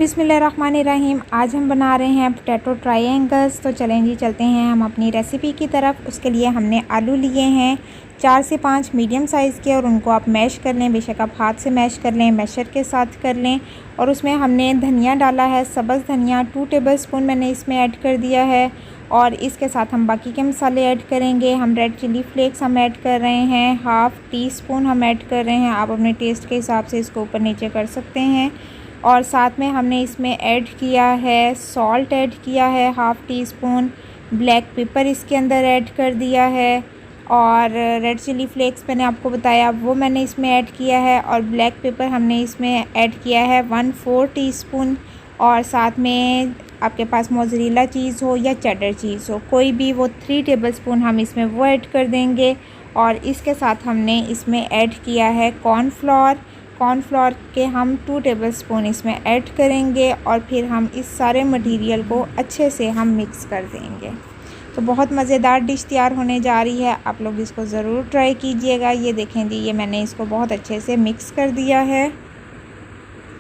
बिस्मिल्लाहिर्रहमानिर्रहीम। आज हम बना रहे हैं पोटैटो ट्रायंगल्स। तो चलें जी, चलते हैं हम अपनी रेसिपी की तरफ। उसके लिए हमने आलू लिए हैं 4 से 5 मीडियम साइज़ के, और उनको आप मैश कर लें। बेशक आप हाथ से मैश कर लें, मैशर के साथ कर लें। और उसमें हमने धनिया डाला है, सब्ज़ धनिया 2 टेबलस्पून मैंने इसमें ऐड कर दिया है। और इसके साथ हम बाकी के मसाले ऐड करेंगे। हम रेड चिली फ्लेक्स हम ऐड कर रहे हैं, हाफ़ टी स्पून हम ऐड कर रहे हैं। आप अपने टेस्ट के हिसाब से इसको ऊपर नीचे कर सकते हैं। और साथ में हमने इसमें ऐड किया है सॉल्ट, ऐड किया है half tea spoon. Black pepper इसके अंदर ऐड कर दिया है। और रेड चिली फ्लेक्स मैंने आपको बताया वो मैंने इसमें ऐड किया है। और ब्लैक पेपर हमने इसमें ऐड किया है 1/4 टीस्पून। और साथ में आपके पास मोज़रेला चीज़ हो या चेडर चीज़ हो, कोई भी, वो 3 टेबलस्पून हम इसमें वो ऐड कर देंगे। और इसके साथ हमने इसमें ऐड किया है कॉर्नफ्लोर के हम 2 टेबलस्पून इसमें ऐड करेंगे। और फिर हम इस सारे मटेरियल को अच्छे से हम मिक्स कर देंगे। तो बहुत मज़ेदार डिश तैयार होने जा रही है, आप लोग इसको ज़रूर ट्राई कीजिएगा। ये देखें जी, ये मैंने इसको बहुत अच्छे से मिक्स कर दिया है।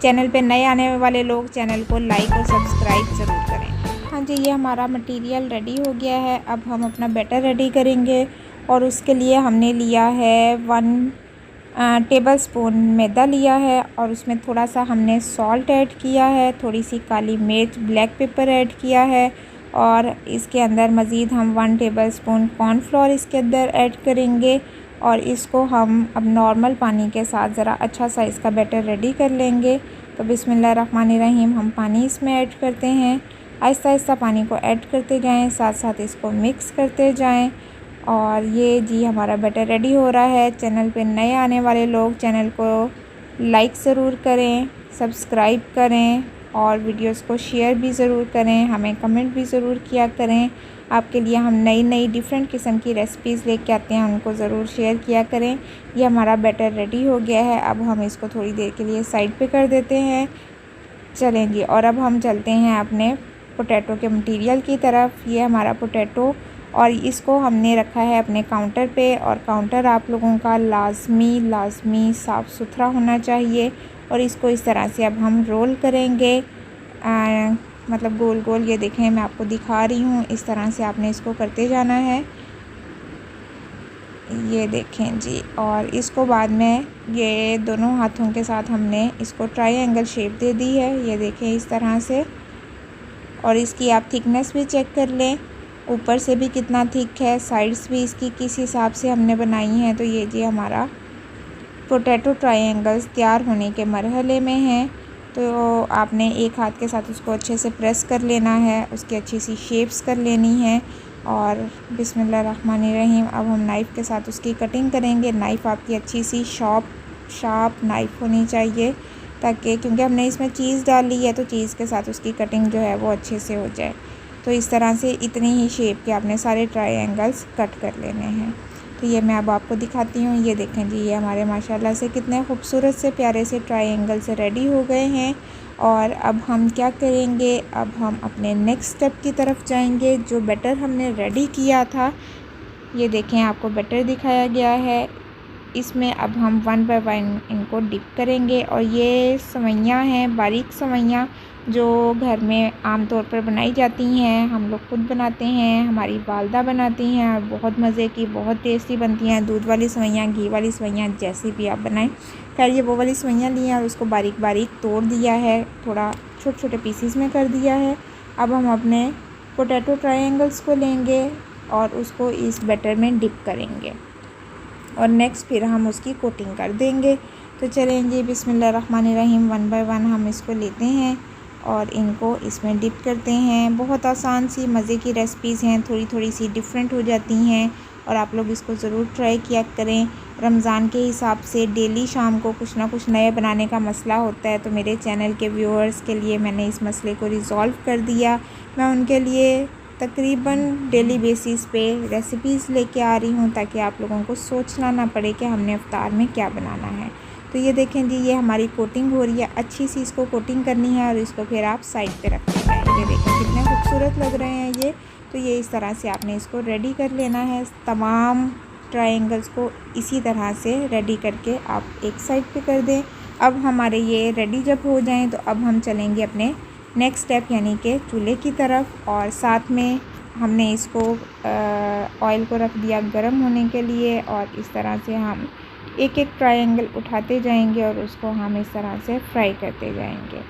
चैनल पे नए आने वाले लोग चैनल को लाइक और सब्सक्राइब ज़रूर करें। हाँ जी, ये हमारा मटेरियल रेडी हो गया है। अब हम अपना बैटर रेडी करेंगे। और उसके लिए हमने लिया है 1 टेबलस्पून मैदा लिया है। और उसमें थोड़ा सा हमने सॉल्ट ऐड किया है, थोड़ी सी काली मिर्च, ब्लैक पेपर ऐड किया है। और इसके अंदर मज़ीद हम 1 टेबलस्पून कॉर्नफ्लोर इसके अंदर ऐड करेंगे। और इसको हम अब नॉर्मल पानी के साथ ज़रा अच्छा सा इसका बैटर रेडी कर लेंगे। तो बिस्मिल्लाहिर्रहमानिर्रहीम, हम पानी इसमें ऐड करते हैं। आहिस्ता आहिस्ता पानी को ऐड करते जाएं, साथ साथ इसको मिक्स करते जाएं। और ये जी हमारा बैटर रेडी हो रहा है। चैनल पे नए आने वाले लोग चैनल को लाइक ज़रूर करें, सब्सक्राइब करें और वीडियोस को शेयर भी ज़रूर करें, हमें कमेंट भी ज़रूर किया करें। आपके लिए हम नई नई डिफरेंट किस्म की रेसिपीज़ लेके आते हैं, उनको ज़रूर शेयर किया करें। ये हमारा बैटर रेडी हो गया है। अब हम इसको थोड़ी देर के लिए साइड पे कर देते हैं। चलें जी, और अब हम चलते हैं अपने पोटैटो के मटेरियल की तरफ। ये हमारा पोटैटो, और इसको हमने रखा है अपने काउंटर पे। और काउंटर आप लोगों का लाजमी साफ़ सुथरा होना चाहिए। और इसको इस तरह से अब हम रोल करेंगे, मतलब गोल गोल। ये देखें, मैं आपको दिखा रही हूँ, इस तरह से आपने इसको करते जाना है। ये देखें जी। और इसको बाद में ये दोनों हाथों के साथ हमने इसको ट्रायंगल शेप दे दी है। ये देखें इस तरह से। और इसकी आप थिकनेस भी चेक कर लें, ऊपर से भी कितना थिक है, साइड्स भी इसकी किस हिसाब से हमने बनाई हैं। तो ये जी हमारा पोटैटो ट्रायंगल्स तैयार होने के मरहले में हैं। तो आपने एक हाथ के साथ उसको अच्छे से प्रेस कर लेना है, उसकी अच्छी सी शेप्स कर लेनी है। और बिस्मिल्लाहिर्रहमानिर्रहीम, अब हम नाइफ़ के साथ उसकी कटिंग करेंगे। नाइफ़ आपकी अच्छी सी शार्प नाइफ़ होनी चाहिए, ताकि क्योंकि हमने इसमें चीज़ डाली है तो चीज़ के साथ उसकी कटिंग जो है वो अच्छे से हो जाए। तो इस तरह से इतनी ही शेप के आपने सारे ट्रायंगल्स कट कर लेने हैं। तो ये मैं अब आपको दिखाती हूँ। ये देखें जी, ये हमारे माशाल्लाह से कितने खूबसूरत से प्यारे से ट्रायंगल से रेडी हो गए हैं। और अब हम क्या करेंगे, अब हम अपने नेक्स्ट स्टेप की तरफ जाएंगे। जो बैटर हमने रेडी किया था, ये देखें आपको बैटर दिखाया गया है। इसमें अब हम 1 बाय 1 इनको डिप करेंगे। और ये सवैयाँ हैं, बारीक सवैयाँ, जो घर में आम तौर पर बनाई जाती हैं। हम लोग खुद बनाते हैं, हमारी वालदा बनाती हैं, और बहुत मज़े की, बहुत टेस्टी बनती हैं। दूध वाली सवैयाँ, घी वाली सवैयाँ, जैसी भी आप बनाएं। खैर, ये वो वाली सवैयाँ ली हैं और उसको बारीक बारीक तोड़ दिया है, थोड़ा छोटे छोटे पीसीस में कर दिया है। अब हम अपने पोटैटो ट्रायंगल्स को लेंगे और उसको इस बैटर में डिप करेंगे। और नेक्स्ट फिर हम उसकी कोटिंग कर देंगे। तो चलें जी, बिस्मिल्लाहिर्रहमानिर्रहीम, 1 बाय 1 हम इसको लेते हैं और इनको इसमें डिप करते हैं। बहुत आसान सी मज़े की रेसिपीज़ हैं, थोड़ी थोड़ी सी डिफरेंट हो जाती हैं। और आप लोग इसको ज़रूर ट्राई किया करें। रमज़ान के हिसाब से डेली शाम को कुछ ना कुछ नया बनाने का मसला होता है, तो मेरे चैनल के व्यूअर्स के लिए मैंने इस मसले को रिज़ॉल्व कर दिया। मैं उनके लिए तकरीबन डेली बेसिस पे रेसिपीज़ लेके आ रही हूँ, ताकि आप लोगों को सोचना ना पड़े कि हमने इफ्तार में क्या बनाना है। तो ये देखें जी, ये हमारी कोटिंग हो रही है, अच्छी सी इसको कोटिंग करनी है। और इसको फिर आप साइड पे रखते हैं। ये देखें कितने खूबसूरत लग रहे हैं ये। तो ये इस तरह से आपने इसको रेडी कर लेना है। तमाम ट्रायंगल्स को इसी तरह से रेडी करके आप एक साइड पे कर दें। अब हमारे ये रेडी जब हो जाएं तो अब हम चलेंगे अपने नेक्स्ट स्टेप यानी कि चूल्हे की तरफ। और साथ में हमने इसको ऑयल को रख दिया गर्म होने के लिए और इस तरह से हम एक एक ट्रायंगल उठाते जाएंगे और उसको हम इस तरह से फ्राई करते जाएंगे।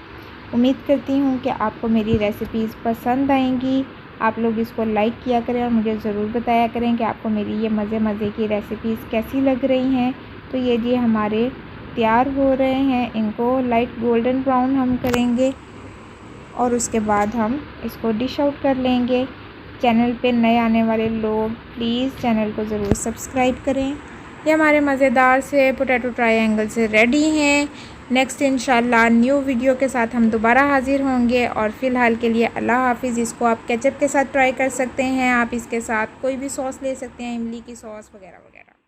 उम्मीद करती हूँ कि आपको मेरी रेसिपीज़ पसंद आएंगी। आप लोग इसको लाइक किया करें और मुझे ज़रूर बताया करें कि आपको मेरी ये मज़े की रेसिपीज़ कैसी लग रही हैं। तो ये जी हमारे तैयार हो रहे हैं, इनको लाइट गोल्डन ब्राउन हम करेंगे और उसके बाद हम इसको डिश आउट कर लेंगे। चैनल पे नए आने वाले लोग प्लीज़ चैनल को ज़रूर सब्सक्राइब करें। ये हमारे मज़ेदार से पोटैटो ट्रायंगल से रेडी हैं। नेक्स्ट इंशाल्लाह न्यू वीडियो के साथ हम दोबारा हाज़िर होंगे और फ़िलहाल के लिए अल्लाह हाफ़िज़। इसको आप केचप के साथ ट्राई कर सकते हैं, आप इसके साथ कोई भी सॉस ले सकते हैं, इमली की सॉस वगैरह वगैरह।